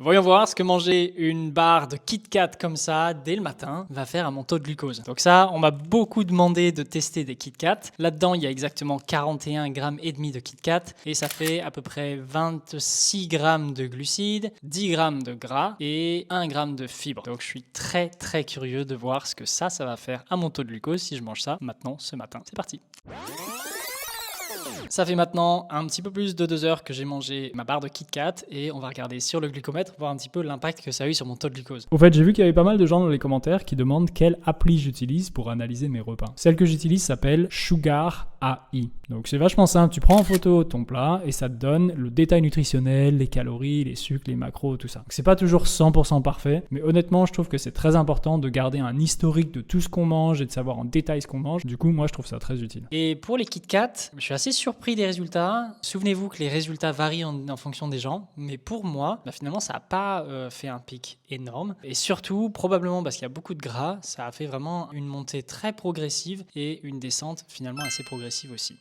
Voyons voir ce que manger une barre de Kit Kat comme ça dès le matin va faire à mon taux de glucose. Donc ça, on m'a beaucoup demandé de tester des Kit Kat. Là-dedans, il y a exactement 41 grammes et demi de Kit Kat et ça fait à peu près 26 grammes de glucides, 10 grammes de gras et 1 gramme de fibres. Donc je suis très curieux de voir ce que ça va faire à mon taux de glucose si je mange ça maintenant ce matin. C'est parti. Ça fait maintenant un petit peu plus de 2 heures que j'ai mangé ma barre de Kit Kat et on va regarder sur le glucomètre, voir un petit peu l'impact que ça a eu sur mon taux de glucose. Au fait, j'ai vu qu'il y avait pas mal de gens dans les commentaires qui demandent quelle appli j'utilise pour analyser mes repas. Celle que j'utilise s'appelle Sugar AI. Donc c'est vachement simple, tu prends en photo ton plat et ça te donne le détail nutritionnel, les calories, les sucres, les macros, tout ça. Donc, c'est pas toujours 100% parfait, mais honnêtement, je trouve que c'est très important de garder un historique de tout ce qu'on mange et de savoir en détail ce qu'on mange. Du coup, moi, je trouve ça très utile. Et pour les Kit Kat, je suis assez surpris des résultats. Souvenez-vous que les résultats varient en fonction des gens, mais pour moi, finalement, ça n'a pas fait un pic énorme. Et surtout, probablement parce qu'il y a beaucoup de gras, ça a fait vraiment une montée très progressive et une descente finalement assez progressive aussi.